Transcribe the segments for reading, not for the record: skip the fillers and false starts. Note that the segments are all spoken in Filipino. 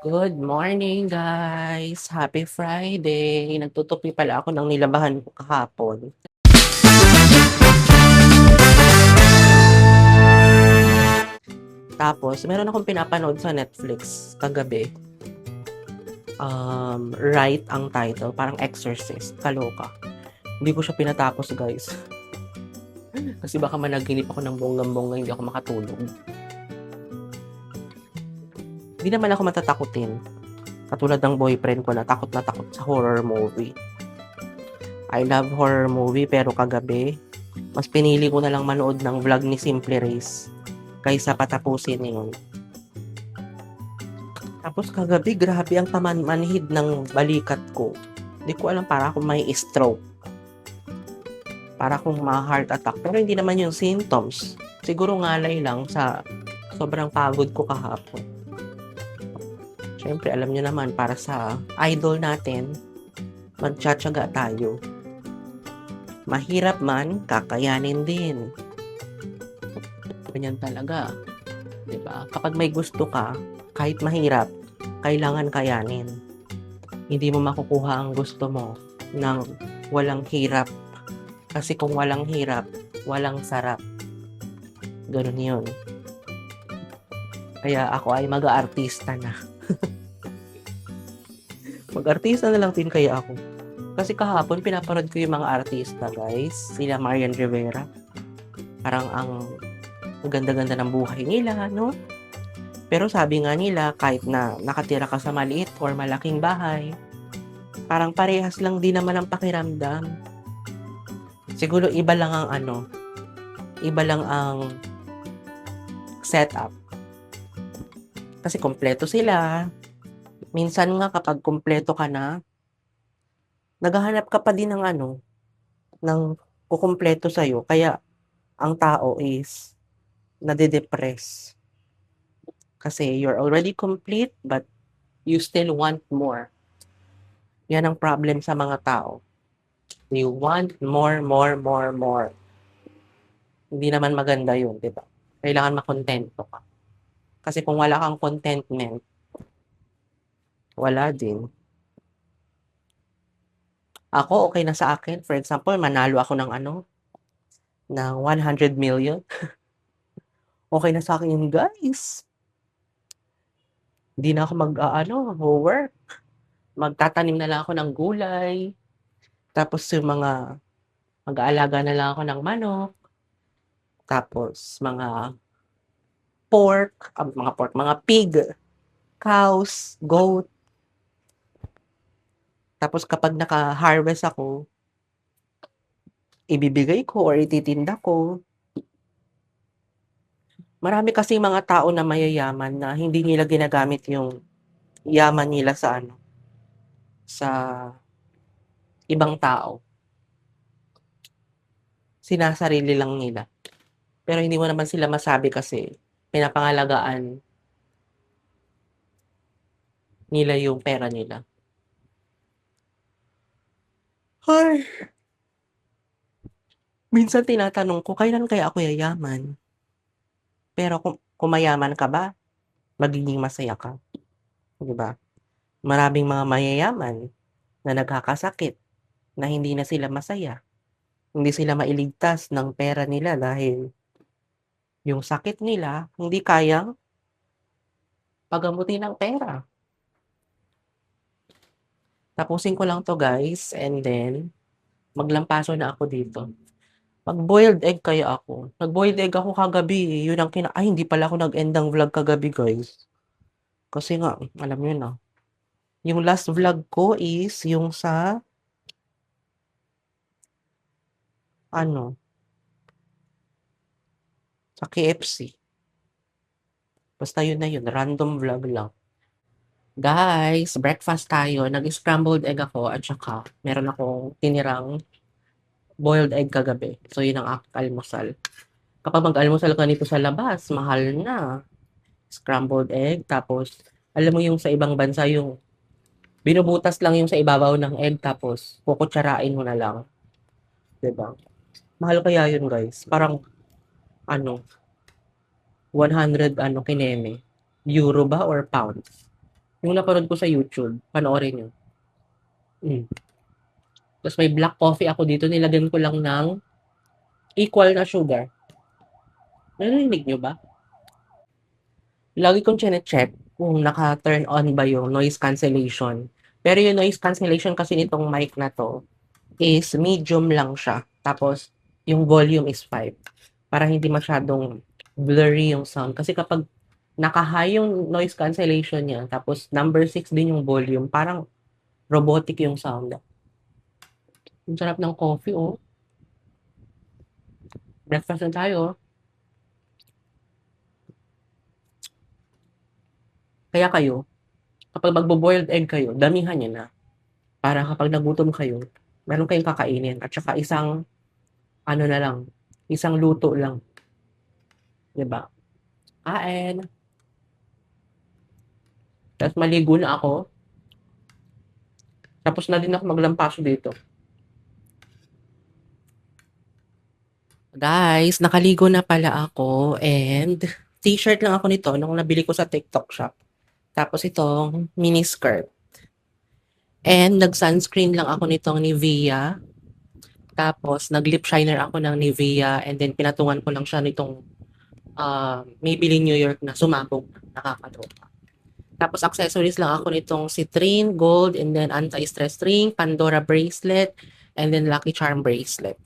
Good morning, guys. Happy Friday. Nagtutupi pala ako ng nilabahan ko kahapon. Tapos, meron akong pinapanood sa Netflix kagabi. Right ang title, parang Exorcist. Kaloka. Hindi ko siya pinatapos, guys. Kasi baka managinip ako ng bonggang-bongga, hindi ako makatulog. Hindi naman ako matatakutin. Katulad ng boyfriend ko na takot sa horror movie. I love horror movie, pero kagabi, mas pinili ko na lang manood ng vlog ni Simple Race kaysa patapusin yun. Tapos kagabi, grabe ang pamanmanhid ng balikat ko. Hindi ko alam, para akong may stroke. Para akong ma-heart attack. Pero hindi naman yung symptoms. Siguro ngalay lang sa sobrang pagod ko kahapon. Siyempre, alam nyo naman, para sa idol natin, magtsatsaga tayo. Mahirap man, kakayanin din. Ganyan talaga. 'Di ba? Kapag may gusto ka, kahit mahirap, kailangan kayanin. Hindi mo makukuha ang gusto mo ng walang hirap. Kasi kung walang hirap, walang sarap. Ganun yun. Kaya ako ay mag-aartista na. Mag-artista na lang din kaya ako. Kasi kahapon, pinapanood ko yung mga artista, guys. Sila Marian Rivera. Parang ang ganda-ganda ng buhay nila, no? Pero sabi nga nila, kahit na nakatira ka sa maliit or malaking bahay, parang parehas lang din naman ang pakiramdam. Siguro iba lang ang iba lang ang setup. Kasi kompleto sila. Minsan nga kapag kompleto ka na, naghahanap ka pa din ng ng kukumpleto sa'yo. Kaya ang tao is nade-depress. Kasi you're already complete but you still want more. Yan ang problem sa mga tao. You want more, more, more, more. Hindi naman maganda yun, di ba? Kailangan makontento ka. Kasi kung wala kang contentment, wala din. Ako, okay na sa akin. For example, manalo ako ng ng 100 million. Okay na sa akin yun, guys. Hindi na ako work. Magtatanim na lang ako ng gulay. Tapos yung mag-aalaga na lang ako ng manok. Tapos mga pig, cows, goat. Tapos kapag naka-harvest ako, ibibigay ko or ititinda ko. Marami kasing mga tao na mayayaman na hindi nila ginagamit yung yaman nila sa ibang tao. Sinasarili lang nila. Pero hindi mo naman sila masabi kasi pinapangalagaan nila yung pera nila. Ay, minsan tinatanong ko, kailan kaya ako yayaman? Pero kung mayaman ka ba, magiging masaya ka, 'di ba? Maraming mga mayayaman na nagkakasakit na hindi na sila masaya. Hindi sila mailigtas ng pera nila dahil yung sakit nila hindi kayang pagamutin ng pera. Tapusin ko lang 'to, guys, and then maglampaso na ako dito. Mag-boiled egg kaya ako. Nag-boiled egg ako kagabi, yun ang hindi pala ako nag-end ng vlog kagabi, guys. Kasi nga, alam niyo na, yung last vlog ko is yung sa ano, sa KFC. Basta yun na yun, random vlog lang. Guys, breakfast tayo. Nag-scrambled egg ako at saka meron akong tinirang boiled egg kagabi. So, yun ang aking almusal. Kapag mag-almusal ka nito sa labas, mahal na. Scrambled egg, tapos, alam mo yung sa ibang bansa, yung binubutas lang yung sa ibabaw ng egg, tapos kukutsarain mo na lang. 'Di ba? Mahal kaya yun, guys. Parang, ano, 100 kineme. Euro ba or pounds? Yung napanood ko sa YouTube, panoorin niyo. Tapos may black coffee ako dito, nilagyan ko lang ng equal na sugar. Narinig niyo ba? Lagi kong chine-check kung naka-turn on ba yung noise cancellation. Pero yung noise cancellation kasi nitong mic na 'to is medium lang siya. Tapos yung volume is 5 para hindi masyadong blurry yung sound. Kasi kapag naka-high yung noise cancellation niya, tapos number 6 din yung volume, parang robotic yung sound. Ang sarap ng coffee, oh. Breakfast na tayo. Kaya kayo, kapag magbo-boiled egg kayo, damihan niyo na. Para kapag nagutom kayo, meron kayong kakainin. At saka isang, ano na lang, isang luto lang. 'Di ba? Kain. Tapos maligo na ako. Tapos na din ako maglampaso dito. Guys, nakaligo na pala ako and t-shirt lang ako nito nung nabili ko sa TikTok shop. Tapos itong mini skirt. And nag-sunscreen lang ako nitong Nivea. Tapos nag-lip shiner ako ng Nivea and then pinatungan ko lang siya nitong Maybelline New York na sumabog. Nakakaloka. Tapos accessories lang ako nitong citrine, gold, and then anti-stress ring, Pandora bracelet, and then Lucky Charm bracelet.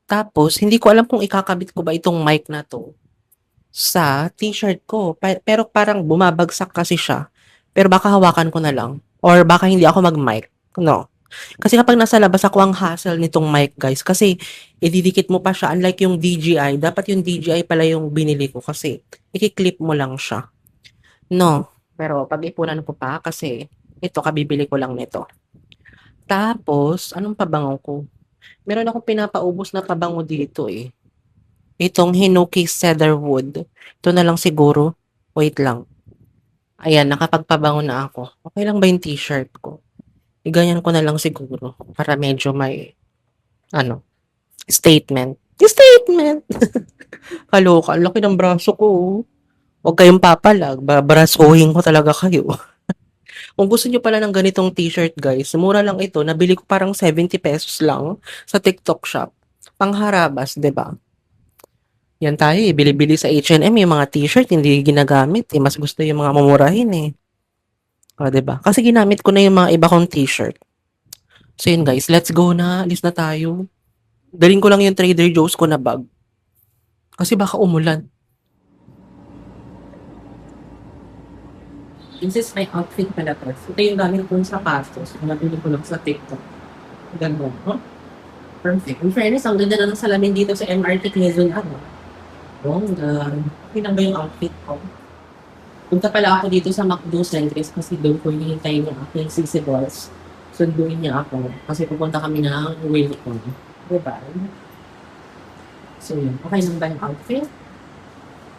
Tapos, hindi ko alam kung ikakabit ko ba itong mic na to sa t-shirt ko. Pero parang bumabagsak kasi siya. Pero baka hawakan ko na lang. Or baka hindi ako mag-mic. No. Kasi kapag nasa labas ako, ang hassle nitong mic, guys. Kasi ididikit mo pa siya. Unlike yung DJI. Dapat yung DJI pala yung binili ko kasi ikiklip mo lang siya. No. Pero pag-ipunan ko pa kasi ito, kabibili ko lang nito. Tapos, anong pabango ko? Meron akong pinapaubos na pabango dito eh. Itong Hinoki Cedarwood. Ito na lang siguro. Wait lang. Ayan, nakapagpabango na ako. Okay lang ba yung t-shirt ko? Iganyan ko na lang siguro. Para medyo may, statement. Statement! Kaloka, ang laki ng braso ko. Huwag kayong papalag. Babrasuhin ko talaga kayo. Kung gusto nyo pala ng ganitong t-shirt, guys, mura lang ito. Nabili ko parang 70 pesos lang sa TikTok shop. Pangharabas, 'di ba? Yan tayo eh, bili-bili sa H&M yung mga t-shirt, hindi ginagamit eh. Mas gusto yung mga mumurahin eh. O, 'di ba? Kasi ginamit ko na yung mga iba kong t-shirt. So yun guys, let's go na. Alis na tayo. Dalhin ko lang yung Trader Joe's ko na bag. Kasi baka umulan. This is my outfit pala to. Ito yung gamit kong sapatos. Nabili ko lang sa TikTok. Ganda, no? Perfect. In fairness, ang ganda na ng salamin dito sa MRT Quezon, bongga. Yun lang ba yung outfit ko? Punta pala ako dito sa McDo Centris kasi doon ko hinihintay ng aking sisi boss. Sunduin niya ako kasi pupunta kami ng Wilcon. Diba? So yun. Okay lang ba yung outfit?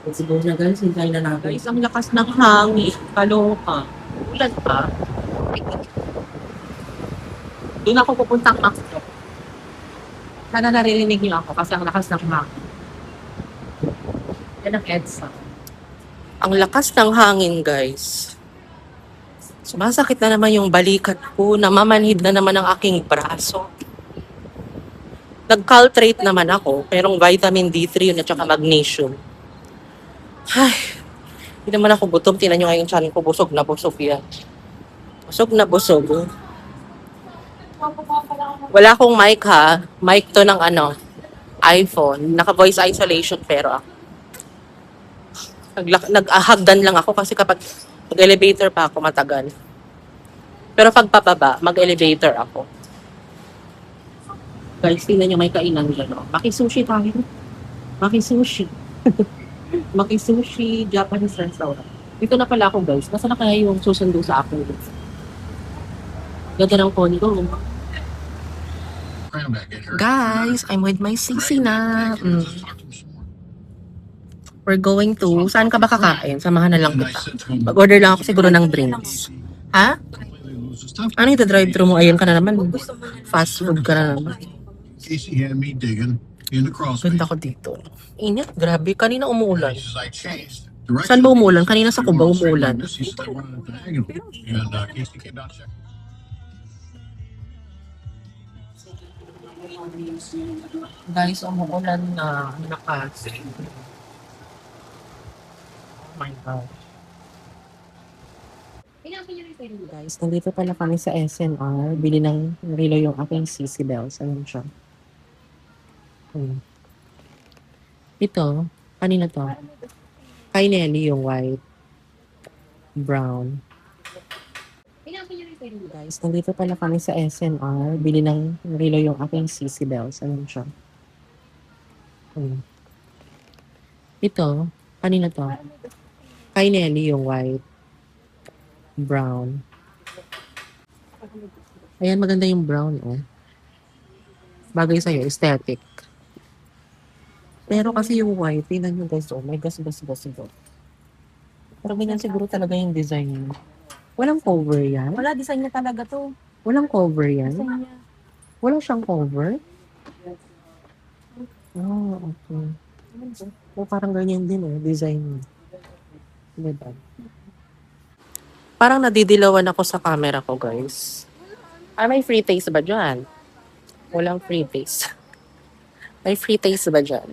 Let's go na guys. Hintayin na natin. Guys, ang lakas ng hangin. Kaloka. Ulan pa. Doon ako pupuntang McDo. Sana naririnig niyo ako kasi ang lakas ng hangin. Yan ang EDSA. Ang lakas ng hangin, guys. Sumasakit na naman yung balikat ko. Namamanhid na naman ang aking braso. Nag-caltrate naman ako, pero vitamin D3 yun at saka magnesium. Ay, hindi naman ako gutom. Tingnan nyo nga yung tiyan ko. Busog na busog yan. Busog na busog. Wala akong mic ha. Mic to ng iPhone. Naka-voice isolation pero ako. Nag-hagdan lang ako kasi kapag mag-elevator pa ako matagal. Pero pag pababa, mag-elevator ako. Guys, tingnan nyo may kainan dyan. Maki-sushi tayo. Maki-sushi. Maki-sushi Japanese restaurant. Dito na pala ako guys. Nasa na kaya yung susundo sa akin? Ganda ng phone ko. Guys, I'm with my sisi na. We're going to, saan ka ba kakain? Samahan na lang kita. Mag-order lang ako siguro ng drinks. Ha? Ano yung drive-thru mo? Ayun ka na naman. Fast food ka na naman. Ganda ko dito. Init, grabe. Kanina umuulan. Saan ba umulan? Kanina sa Cubao umulan. Guys, umuulan na lakas. Oh my God. Guys, nandito pala kami sa SNR. Bili ng relo yung aking CC Bells. Ayan siya. Ito, kanina to. Kay Nelly yung white, brown. Guys, nandito pala kami sa SNR. Bili ng relo yung aking CC Bells. Ayan siya. Ito, kanina to. Kay Nelly yung white, brown. Ayan, maganda yung brown, oh. Bagay sa'yo, aesthetic. Pero kasi yung white, tingnan nyo guys, oh, may gas-gas-gas. Pero ganyan siguro talaga yung design. Walang cover yan? Wala, design niya talaga to. Walang cover yan? Design niya. Walang siyang cover? Oh, okay. O parang ganyan din, oh, design. Diba? Parang nadidilawan ako sa camera ko, guys. Ah, may free taste ba dyan? Walang free taste. May free taste ba dyan?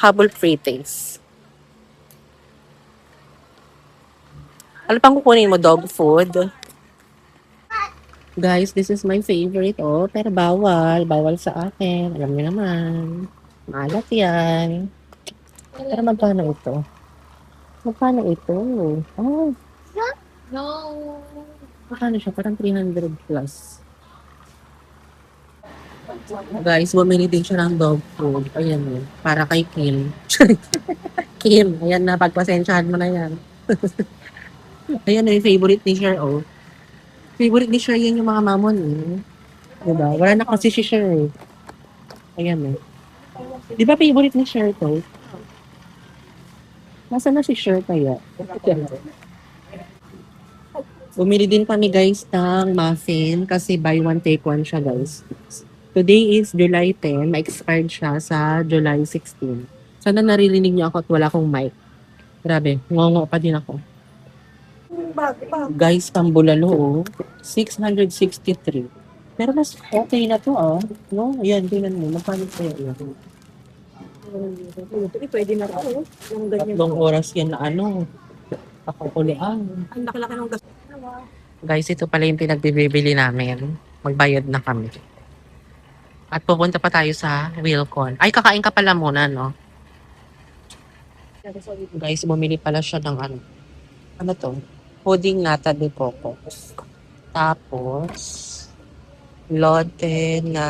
Habol free taste. Ano pang kukunin mo? Dog food? Guys, this is my favorite. Oh, pero bawal. Bawal sa akin. Alam niyo naman. Maalat yan. Pero magkano ito? Magkano ito? Oh, No. magkano siya? Parang 300 plus. Guys, bumili din siya ng dog food. Ayan eh. Para kay Kim. Kim, ayan na. Pagpasensyahan mo na yan. Ayan eh, favorite ni Cher, oh. Favorite ni Cher yan yung mga mamon eh. Diba? Wala na kasi si Cher eh. Ayan eh. Di ba favorite ni Cher to? Nasaan na si Cher kaya? Bumili din kami guys ng muffin kasi buy one take one siya guys. Today is July 10. Ma-expired siya sa July 16. Sana naririnig niyo ako at wala akong mic. Grabe, ngongo pa din ako. Guys, pambulalo oh. 663. Pero mas okay na to ah. No? Ayan, tingnan mo. Magkano kaya yan? Pwede na ako. Yung ganyan. 3 oras yan na ano. Kakukulian. Ang laki-laki ng gas. Guys, ito pala yung pinagbibili namin. Magbayad na kami. At pupunta pa tayo sa Wilcon. Ay, kakain ka pala muna, no? Guys, bumili pala siya ng ano. Ano to? Pudding nata de coco. Tapos, lote na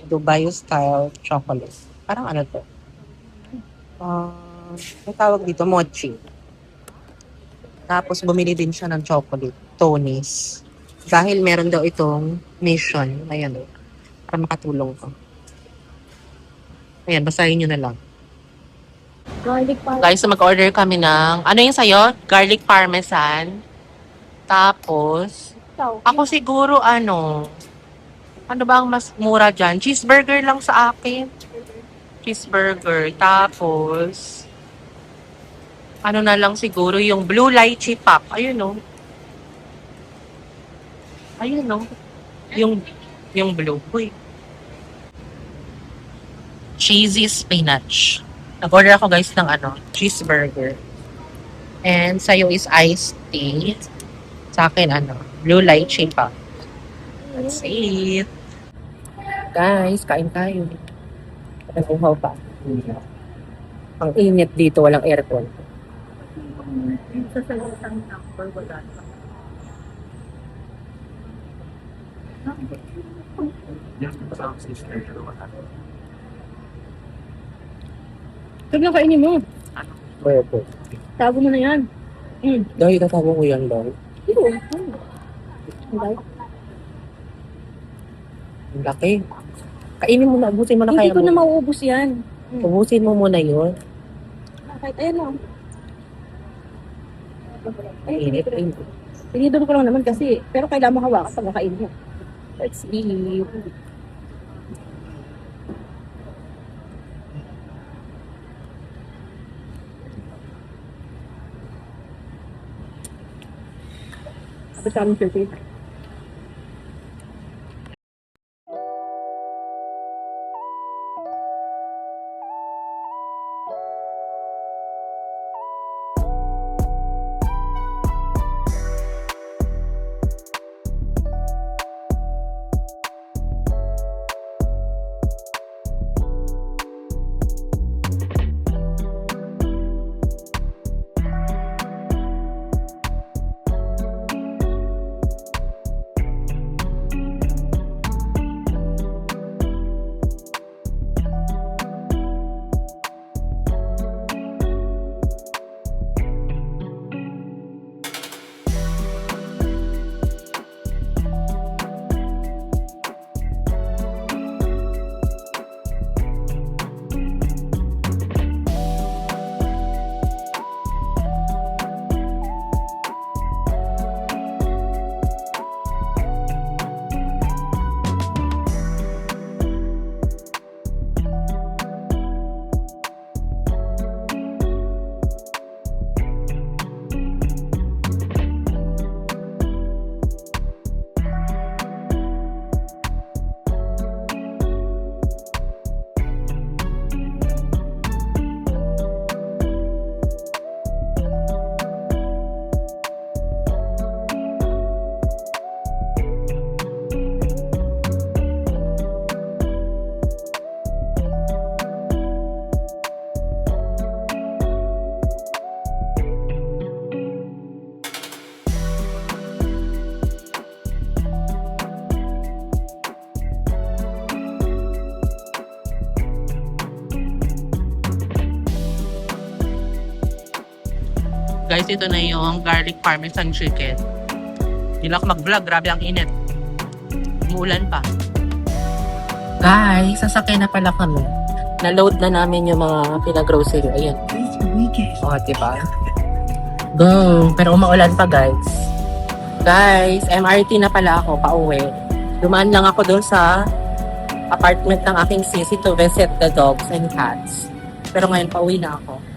Dubai style chocolate. Parang ano to? May tawag dito, mochi. Tapos, bumili din siya ng chocolate. Tony's. Dahil meron daw itong mission. Ayan. Para makatulong ko. Ayan, basahin nyo na lang. Garlic pa. Guys, so mag-order kami ng, ano yung sa'yo? Garlic parmesan. Tapos, ako siguro ano ba ang mas mura dyan? Cheeseburger lang sa akin. Cheeseburger. Tapos, ano na lang siguro yung blue lychee pop. Ayun no. Ayun no. Yung blue. Uy. Cheesy spinach. Nag-order ako guys ng ano, cheeseburger. And sa'yo is iced tea. Sa akin ano, blue lychee pop. That's it. Guys, kain tayo. Nag-uhaw pa. Ang init dito, walang aircon. Sa salitang number, wala na. Ito na kainin mo. Pwede. Tago mo na yan. Dahil tatawa ko yan daw. Ang laki. Kainin mo na, ubusin mo na Hindi kaya ko mo. na mauubos yan. Ubusin mo muna yun. Kahit ayan lang. Init. Pinidor ko lang naman kasi, pero kailangan mo hawakan pag nakain mo. Let's eat. Tapos sa aming circuit. Guys, ito na yung garlic parmesan chicken. Hindi na ako mag-vlog. Grabe ang init. Umuulan pa. Guys, sasakay na pala kami. Na-load na namin yung mga pinag-grocery. Ayan. O, diba? Go! Pero umaulan pa, guys. Guys, MRT na pala ako, pauwi. Dumaan lang ako doon sa apartment ng aking sisi to visit the dogs and cats. Pero ngayon, pauwi na ako.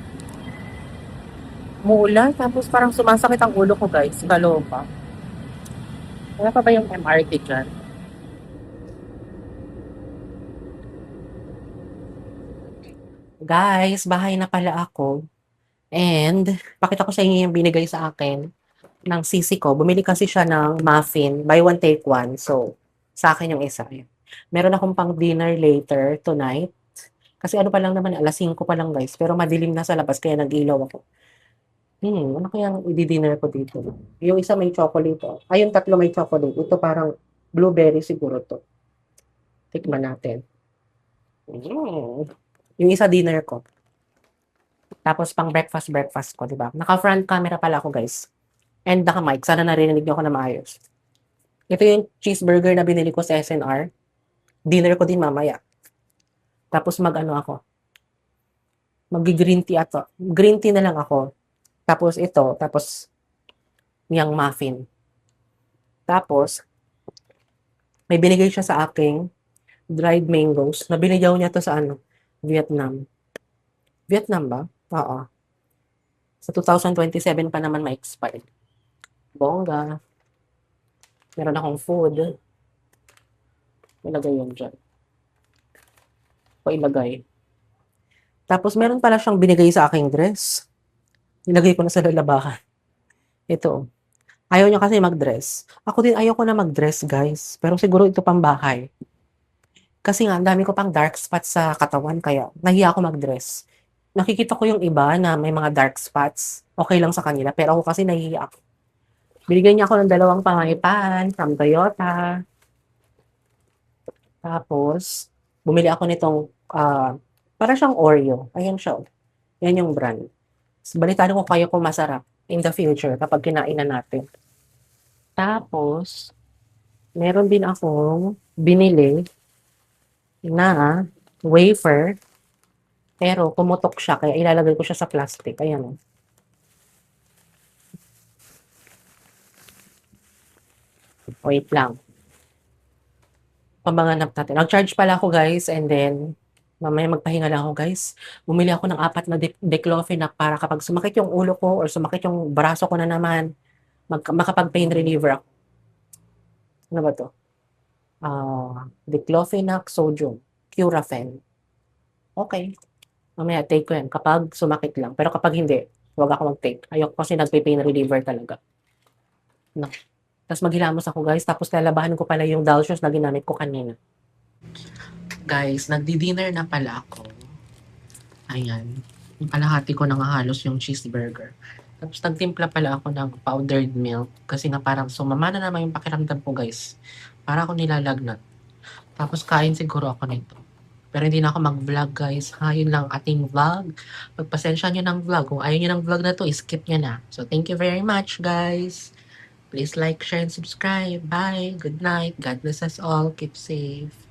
Umuulan, tapos parang sumasakit ang ulo ko, guys. Kaloka. Wala pa ba yung MRT dyan? Guys, bahay na pala ako. And, pakita ko sa inyo yung binigay sa akin ng sisi ko. Bumili kasi siya ng muffin. Buy one, take one. So, sa akin yung isa. Meron akong pang dinner later tonight. Kasi ano pa lang naman, alas 5 pa lang, guys. Pero madilim na sa labas, kaya nag-ilaw ako. Ano kayang i-dinner ko dito? Yung isa may chocolate. Ay, yung tatlo may chocolate. Ito parang blueberry siguro to. Tikman natin. Yung isa dinner ko. Tapos pang breakfast ko, di ba? Naka-front camera pala ako, guys. And naka-mic. Sana narinig niyo ako na maayos. Ito yung cheeseburger na binili ko sa SNR. Dinner ko din mamaya. Tapos mag-ano ako. Mag-green tea ato. Green tea na lang ako. Tapos ito. Tapos yung muffin. Tapos may binigay siya sa aking dried mangoes. Nabinigyaw niya to sa ano? Vietnam. Vietnam ba? Oo. Sa 2027 pa naman ma-expired. Bongga. Meron akong food. Ilagay yun dyan. O ilagay. Tapos meron pala siyang binigay sa aking dress. Ilagay ko na sa lalabahan. Ito. Ayaw niya kasi mag-dress. Ako din ayaw ko na mag-dress, guys. Pero siguro ito pang bahay. Kasi nga, ang dami ko pang dark spots sa katawan, kaya nahiya ako mag-dress. Nakikita ko yung iba na may mga dark spots. Okay lang sa kanila, pero ako kasi nahiya ako. Binigyan niya ako ng 2 pangaipan from Toyota. Tapos, bumili ako nitong, para siyang Oreo. Ayan siya. Yan yung brand. Balitaan ko kayo kung masarap in the future kapag kinain na natin. Tapos, meron din akong binili na wafer, pero pumutok siya, kaya ilalagay ko siya sa plastic. Ayan. Wait lang. Pambanganap natin. Nag-charge pala ako, guys, and then, mamaya magpahinga lang ako, guys. Bumili ako ng 4 na diclofenac para kapag sumakit yung ulo ko or sumakit yung braso ko na naman, makapag-pain reliever ako. Ano ba to? Diclofenac sodium, Curafen. Okay. Mamaya take ko yan kapag sumakit lang. Pero kapag hindi, huwag ako mag-take. Ayoko kasi nagpe-pain reliever talaga. No. Tapos maghilamos ako guys. Tapos lalabahan ko pala yung Dalcios na ginamit ko kanina. Guys, nagdi-dinner na pala ako. Ayan. Yung kalahati ko na nga halos yung cheeseburger. Tapos nagtimpla pala ako ng powdered milk. Kasi nga parang sumama na naman yung pakiramdam ko guys. Para ako nilalagnat. Tapos kain siguro ako nito. Pero hindi na ako mag-vlog guys. Ha, yun lang ating vlog. Pagpasensya nyo ng vlog. Kung ayaw nyo ng vlog na to, skip nyo na. So thank you very much guys. Please like, share, and subscribe. Bye. Good night. God bless us all. Keep safe.